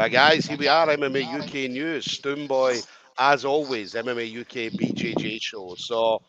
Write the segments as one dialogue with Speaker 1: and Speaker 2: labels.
Speaker 1: Right, guys, here we are, MMA UK News, Stoomboy, as always, MMA UK BJJ show. So,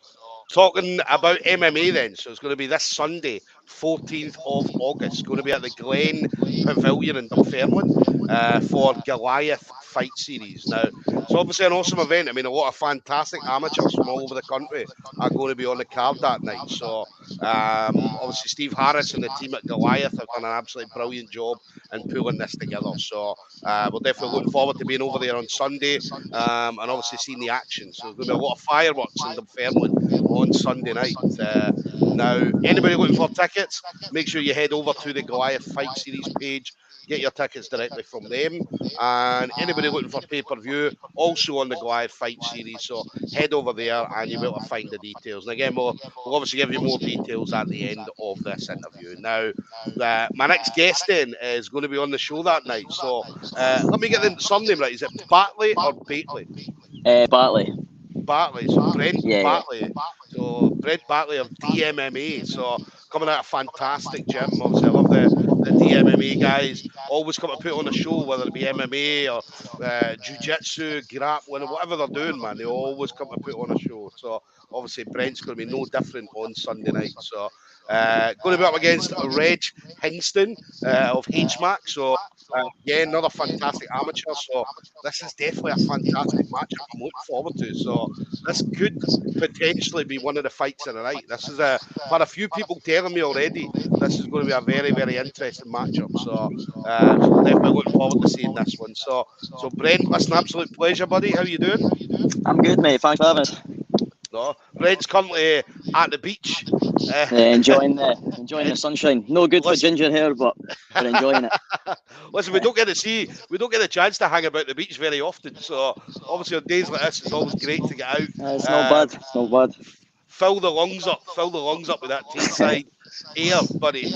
Speaker 1: talking about MMA then, so it's going to be this Sunday, 14th of August, going to be at the Glen Pavilion in Dunfermline for Goliath Fight Series. Now, it's obviously an awesome event. I mean, a lot of fantastic amateurs from all over the country are going to be on the card that night. So, obviously, Steve Harris and the team at Goliath have done an absolutely brilliant job in pulling this together. So, we're definitely looking forward to being over there on Sunday and obviously seeing the action. So, there's going to be a lot of fireworks in Dunfermline on Sunday night. Now, anybody looking for tickets, make sure you head over to the Goliath Fight Series page. Get your tickets directly from them. And anybody looking for pay-per-view, also on the Goliath Fight Series. So head over there and you'll be able to find the details. And again, we'll obviously give you more details at the end of this interview. Now, my next guest then is going to be on the show that night. So let me get the surname right. Is it Batley or Batley?
Speaker 2: Batley.
Speaker 1: Batley, so Brent Batley. So Brent Batley of DMMA. So coming out of a fantastic gym. Obviously, I love the DMMA guys. Always come to put on a show, whether it be MMA or jiu-jitsu, grappling, whatever they're doing, man. They always come to put on a show. So obviously, Brent's going to be no different on Sunday night. So going to be up against Regg Hingston of HMAC. So again, another fantastic amateur. So this is definitely a fantastic matchup I'm looking forward to. So this could potentially be one of the fights of the night. This is I've had a few people telling me already this is going to be a very, very interesting matchup. So, definitely looking forward to seeing this one. So Brent, listen, absolute pleasure, buddy. How you doing?
Speaker 2: I'm good, mate. Thanks for having us.
Speaker 1: No, Brent's currently at the beach.
Speaker 2: Enjoying the sunshine. No good for ginger hair, but we're enjoying it.
Speaker 1: Listen, we don't get the chance to hang about the beach very often. So obviously on days like this, it's always great to get out.
Speaker 2: It's not bad. It's not bad.
Speaker 1: Fill the lungs up with that Teesside air, buddy.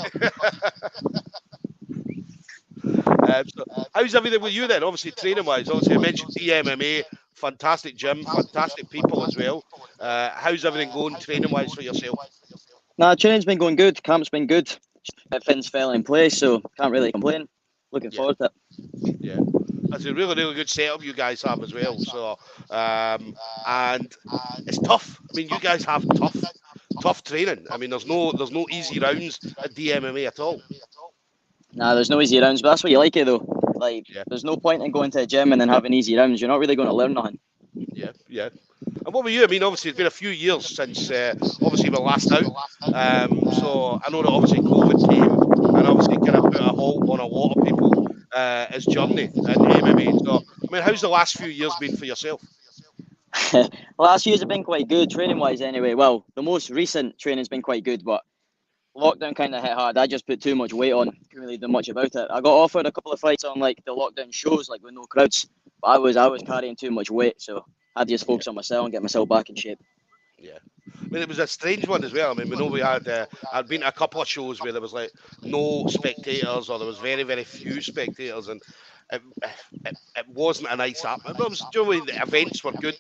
Speaker 1: So how's everything with you then? Obviously training wise, obviously I mentioned DMMA, fantastic gym, fantastic people as well. How's everything going training wise for yourself?
Speaker 2: Nah, training's been going good. Camp's been good. Things fell in place, so can't really complain. Looking forward to it.
Speaker 1: Yeah, that's a really, really good setup you guys have as well. So, and it's tough. I mean, you guys have tough training. I mean, there's no easy rounds at DMMA at all.
Speaker 2: Nah, there's no easy rounds, but that's what you like it though. Like, there's no point in going to a gym and then having easy rounds. You're not really going to learn nothing.
Speaker 1: Yeah. And what were you? I mean, obviously, it's been a few years since obviously we last out. So I know that obviously COVID came and obviously kind of put a halt on a lot of people's journey in MMA. So, I mean, how's the last few years been for yourself?
Speaker 2: Last years have been quite good, training-wise anyway. Well, the most recent training's been quite good, but lockdown kind of hit hard. I just put too much weight on. Couldn't really do much about it. I got offered a couple of fights on like the lockdown shows, like with no crowds, but I was carrying too much weight, so I had to just focus on myself and get myself back in shape.
Speaker 1: Yeah. I mean, it was a strange one as well. I mean, we know we had, I'd been to a couple of shows where there was like no spectators or there was very, very few spectators, and it wasn't a nice atmosphere. The events were good,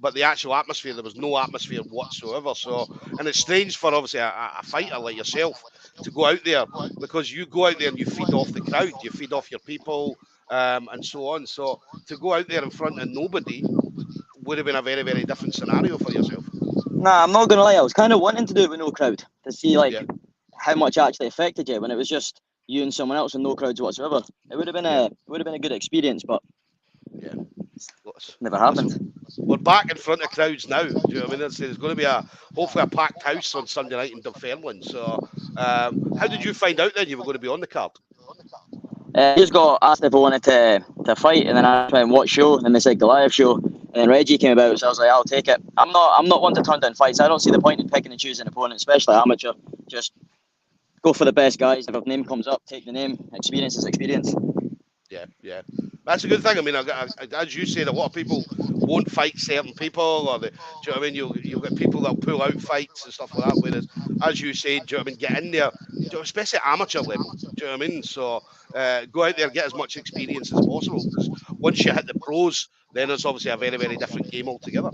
Speaker 1: but the actual atmosphere, there was no atmosphere whatsoever. So, and it's strange for obviously a fighter like yourself to go out there, because you go out there and you feed off the crowd, you feed off your people, and so on. So to go out there in front of nobody would have been a very, very different scenario for yourself.
Speaker 2: Nah, I'm not gonna lie. I was kind of wanting to do it with no crowd to see how much actually affected you when it was just you and someone else and no crowds whatsoever. It would have been a good experience, but never happened.
Speaker 1: We're back in front of crowds now. Do you know what I mean? There's going to be hopefully a packed house on Sunday night in Dunfermline. So, how did you find out then you were going to be on the card?
Speaker 2: I just got asked if I wanted to fight, and then I went, what show? And they said Goliath show, and then Reggie came about, so I was like, I'll take it. I'm not one to turn down fights. I don't see the point in picking and choosing an opponent, especially amateur. Just go for the best guys. If a name comes up, take the name. Experience is experience.
Speaker 1: Yeah. That's a good thing. I mean, as you said, a lot of people won't fight certain people, or do you know what I mean? You'll get people that pull out fights and stuff like that. Whereas, as you said, do you know what I mean? Get in there, especially at amateur level. Do you know what I mean? So go out there, get as much experience as possible. Because once you hit the pros, then it's obviously a very, very different game altogether.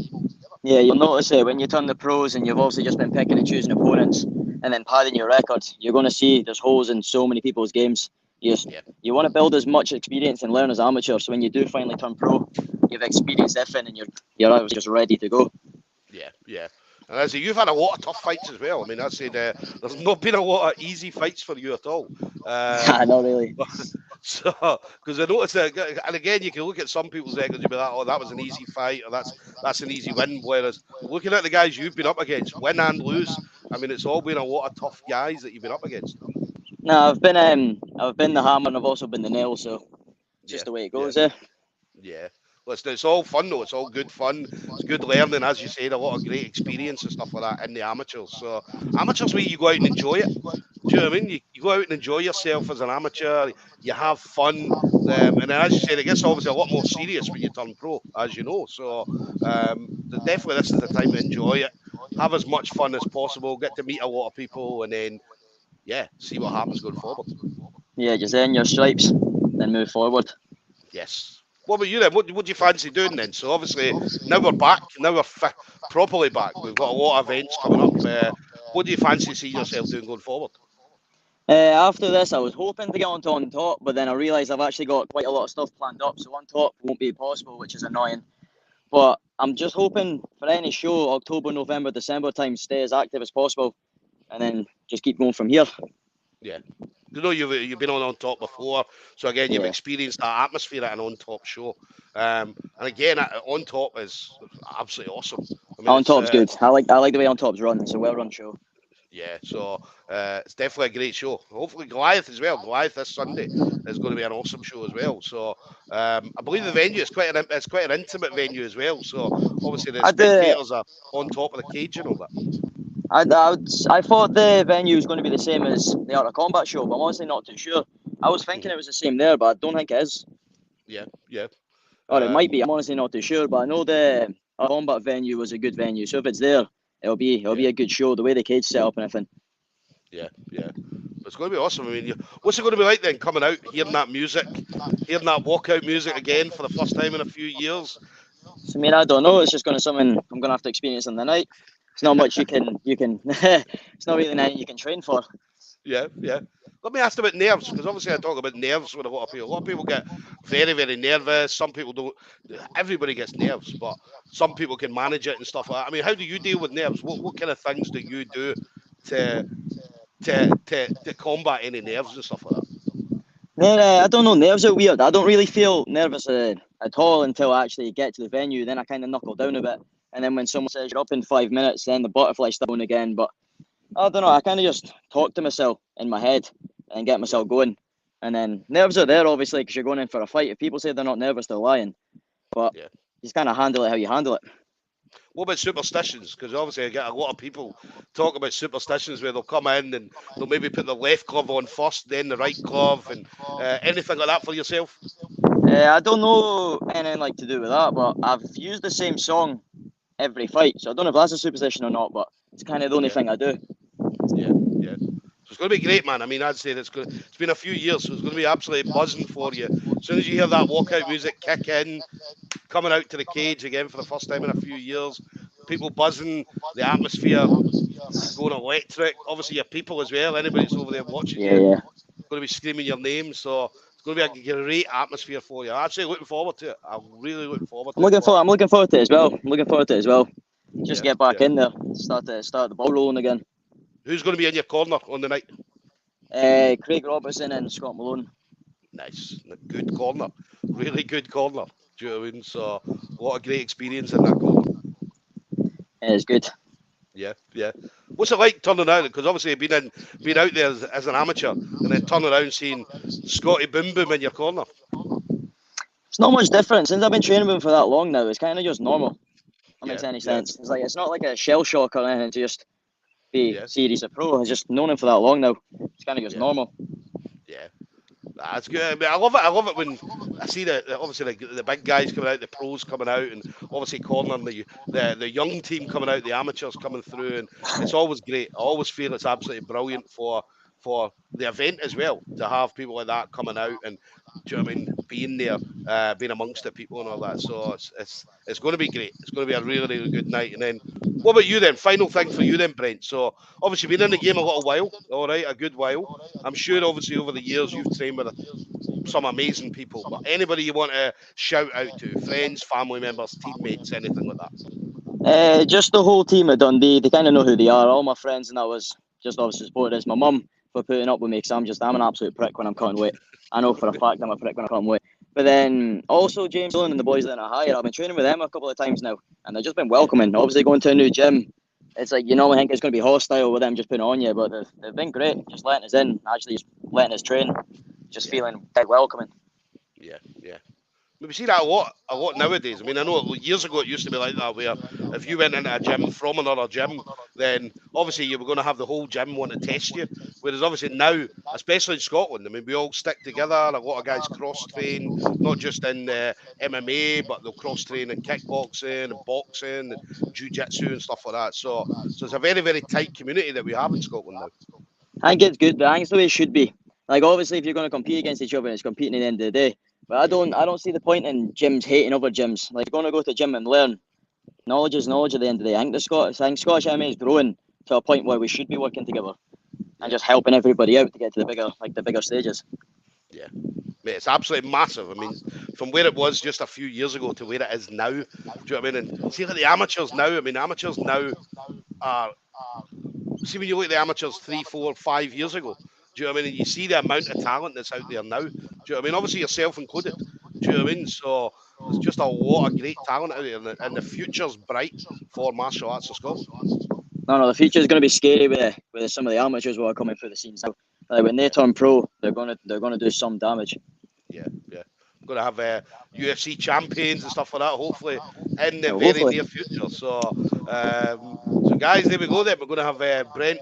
Speaker 2: Yeah, you'll notice it when you turn the pros and you've obviously just been picking and choosing opponents and then padding your record. You're going to see there's holes in so many people's games.
Speaker 1: Yeah,
Speaker 2: You want to build as much experience and learn as amateur. So when you do finally turn pro, you've experienced everything and you're obviously just ready to go.
Speaker 1: yeah, yeah. And as you've had a lot of tough fights as well. I mean, I said there's not been a lot of easy fights for you at all. Um,
Speaker 2: Not really.
Speaker 1: so, because I noticed that, and again, you can look at some people's records, you'll be like, oh, that was an easy fight, or that's an easy win. Whereas looking at the guys you've been up against, win and lose, I mean, it's all been a lot of tough guys that you've been up against.
Speaker 2: No, I've been the hammer and I've also been the nail. So it's
Speaker 1: Yeah,
Speaker 2: just the way it
Speaker 1: yeah.
Speaker 2: goes. Yeah.
Speaker 1: Yeah. Listen, it's all fun though. It's all good fun. It's good learning, as you said, a lot of great experience and stuff like that in the amateurs. So amateurs where you go out and enjoy it. Do you know what I mean? You go out and enjoy yourself as an amateur. You have fun, and then, as you said, it gets obviously a lot more serious when you turn pro, as you know. So definitely, this is the time to enjoy it. Have as much fun as possible. Get to meet a lot of people, and then see what happens going forward.
Speaker 2: Yeah, just earn your stripes, then move forward.
Speaker 1: Yes. What about you then? What do you fancy doing then? So obviously now we're back. Now we're properly back. We've got a lot of events coming up. What do you fancy seeing yourself doing going forward?
Speaker 2: After this, I was hoping to get onto On Top, but then I realised I've actually got quite a lot of stuff planned up, so On Top won't be possible, which is annoying. But I'm just hoping for any show, October, November, December time, stay as active as possible, and then just keep going from here.
Speaker 1: Yeah. You know you've been on top before, so again you've
Speaker 2: Yeah,
Speaker 1: experienced that atmosphere at an on top show, and again on top is absolutely awesome. I mean
Speaker 2: On Top's good. I like the way On Top's run. It's a well-run show.
Speaker 1: yeah, so it's definitely a great show. Hopefully Goliath as well. Goliath this Sunday is going to be an awesome show as well. So I believe the venue is quite an intimate venue as well. So obviously the
Speaker 2: I'd, uh,
Speaker 1: spectators are on top of the cage and all that.
Speaker 2: I thought the venue was going to be the same as the Art of Combat show, but I'm honestly not too sure. I was thinking
Speaker 1: Mhm.
Speaker 2: it was the same there, but I don't think it is.
Speaker 1: Yeah, yeah.
Speaker 2: Or it might
Speaker 1: Um,
Speaker 2: be. I'm honestly not too sure, but I know the Art of Combat venue was a good venue. So if it's there, it'll
Speaker 1: yeah,
Speaker 2: be a good show. The way the cage set up and everything.
Speaker 1: yeah, yeah. It's going to be awesome. I mean, what's it going to be like then coming out, hearing that music, hearing that walkout music again for the first time in a few years?
Speaker 2: So, I mean, I don't know. It's just going to something I'm going to have to experience in the night. It's not much you can. It's not really anything you can train for.
Speaker 1: Yeah, yeah. Let me ask about nerves, because obviously I talk about nerves with a lot of people. A lot of people get very, very nervous. Some people don't. Everybody gets nerves, but some people can manage it and stuff like that. I mean, how do you deal with nerves? What kind of things do you do to to combat any nerves and stuff like that?
Speaker 2: Man, I don't know. Nerves are weird. I don't really feel nervous at all until I actually get to the venue. Then I kind of knuckle down a bit. And then when someone says you're up in 5 minutes, then the butterflies start going again. But I don't know. I kind of just talk to myself in my head and get
Speaker 1: Yeah,
Speaker 2: myself going. And then nerves are there, obviously, because you're going in for a fight. If people say they're not nervous, they're lying. But
Speaker 1: yeah.
Speaker 2: you just kind of handle it how you handle it.
Speaker 1: What about superstitions? Because obviously I get a lot of people talk about superstitions where they'll come in and they'll maybe put the left glove on first, then the right glove, and anything like that for yourself.
Speaker 2: I don't know anything like to do with that, but I've used the same song every fight. So I don't know if that's a superstition or not, but it's kind of the only
Speaker 1: Yeah,
Speaker 2: thing I do.
Speaker 1: yeah, yeah. So it's going to be great, man. I mean, I'd say that's good. It's been a few years, so it's going to be absolutely buzzing for you. As soon as you hear that walkout music kick in, coming out to the cage again for the first time in a few years, people buzzing, the atmosphere going electric. Obviously, your people as well. Anybody that's over there watching
Speaker 2: Yeah,
Speaker 1: you
Speaker 2: yeah.
Speaker 1: going to be screaming your name. So it's going to be a great atmosphere for you. I'm actually looking forward to it. I'm really looking forward to it.
Speaker 2: I'm looking forward to it as well. I'm looking forward to it as well. Just
Speaker 1: Yeah,
Speaker 2: get back
Speaker 1: yeah.
Speaker 2: in there, start the ball rolling again.
Speaker 1: Who's going to be in your corner on the night?
Speaker 2: Craig Robertson and Scott Malone.
Speaker 1: Nice. A good corner. Really good corner. Do you know what I mean? So a lot of great experience in that corner.
Speaker 2: It's good.
Speaker 1: Yeah, yeah. What's it like turning out? Because obviously you've been out there as an amateur and then turning around seeing Scotty Boom Boom in your corner.
Speaker 2: It's not much different since I've been training with him for that long now. It's kind of just normal. That
Speaker 1: Yeah,
Speaker 2: makes any
Speaker 1: yeah,
Speaker 2: sense. It's not like a shell shock or anything to just be
Speaker 1: yeah,
Speaker 2: serious a pro. I've just known him for that long now. It's kind of just
Speaker 1: yeah,
Speaker 2: normal.
Speaker 1: yeah. That's good. I mean, I love it. I love it when I see obviously the big guys coming out, the pros coming out, and obviously cornering the young team coming out, the amateurs coming through, and it's always great. I always feel it's absolutely brilliant for for the event as well, to have people like that coming out and, do you know what I mean, being there, being amongst the people and all that. So it's going to be great. It's going to be a really, really good night. And then, what about you then? Final thing for you then, Brent. So obviously been in the game a little while, all right, a good while. I'm sure obviously over the years you've trained with some amazing people, but anybody you want to shout out to, friends, family members, teammates, anything like that?
Speaker 2: Just the whole team at Dundee. They kind of know who they are. All my friends, and that was just obviously supported us. My mum for putting up with me, because I'm an absolute prick when I'm cutting weight. I know for a fact I'm a prick when I'm cutting weight. But then also James Dillon and the boys that are higher, I've been training with them a couple of times now, and they've just been welcoming. Obviously going to a new gym, it's like you normally think it's going to be hostile with them just putting on you, but they've been great, just letting us in, actually just letting us train, just feeling dead welcoming.
Speaker 1: Yeah. We see that a lot nowadays. I mean, I know years ago it used to be like that, where if you went into a gym from another gym, then obviously you were going to have the whole gym want to test you. Whereas obviously now, especially in Scotland, I mean, we all stick together. A lot of guys cross-train, not just in MMA, but they'll cross-train in kickboxing and boxing and jiu-jitsu and stuff like that. So it's a very, very tight community that we have in Scotland now.
Speaker 2: I think it's good, but I think it's the way it should be. Like obviously, if you're going to compete against each other, it's competing at the end of the day. But I don't see the point in gyms hating other gyms. Like you're going to go to a gym and learn. Knowledge is knowledge at the end of the day. I think Scottish MMA is growing to a point where we should be working together and just helping everybody out to get to the bigger stages.
Speaker 1: Yeah, mate, it's absolutely massive. I mean, from where it was just a few years ago to where it is now. Do you know what I mean? And see, like the amateurs now. I mean, amateurs now are. See, when you look at the amateurs 3, 4, 5 years ago, do you know what I mean? And you see the amount of talent that's out there now. Do you know what I mean? Obviously, yourself included. Do you know what I mean? So there's just a lot of great talent out there, and the future's bright for martial arts in Scotland.
Speaker 2: No, the future is going to be scary with some of the amateurs who are coming through the scenes now. Like when they turn pro, they're gonna do some damage.
Speaker 1: Yeah. We're going to have UFC champions and stuff like that, hopefully, in the very
Speaker 2: Hopefully.
Speaker 1: near future. So guys, there we go. Then we're going to have Brent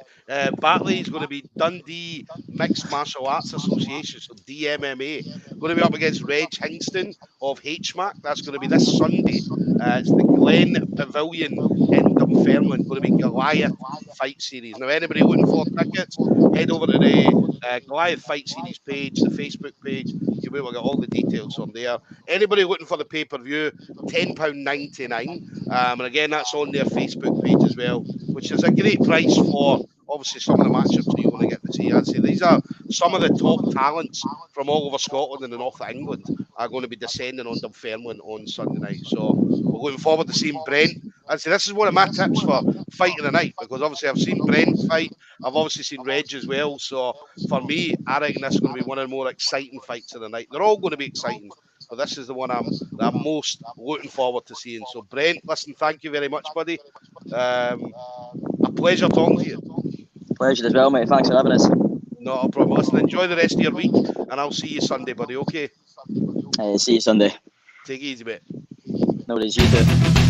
Speaker 1: Batley. He's going to be Dundee Mixed Martial Arts Association, so DMMA. Going to be up against Regg Hingston of HMAC. That's going to be this Sunday. It's the Glen Pavilion in Dunfermline. Going to be Goliath Fight Series. Now, anybody looking for tickets, head over to the Goliath Fight Series page, the Facebook page. You'll be able to get all the details from there. Anybody looking for the pay-per-view, £10.99. And again, that's on their Facebook page as well, which is a great price for obviously some of the matchups that you want to get to see. I'd say these are some of the top talents from all over Scotland and the north of England are going to be descending on Dunfermline on Sunday night. So we're looking forward to seeing Brent. I'd say this is one of my tips for fighting the night, because obviously I've seen Brent fight. I've obviously seen Regg as well. So for me, I reckon this is going to be one of the more exciting fights of the night. They're all going to be exciting, but this is the one I'm most looking forward to seeing. So Brent, listen, thank you very much, buddy. A pleasure talking to you.
Speaker 2: Pleasure as well, mate. Thanks for having us.
Speaker 1: Not a problem. Listen, enjoy the rest of your week, and I'll see you Sunday, buddy. Okay?
Speaker 2: See you Sunday.
Speaker 1: Take it easy, mate.
Speaker 2: No worries, you too.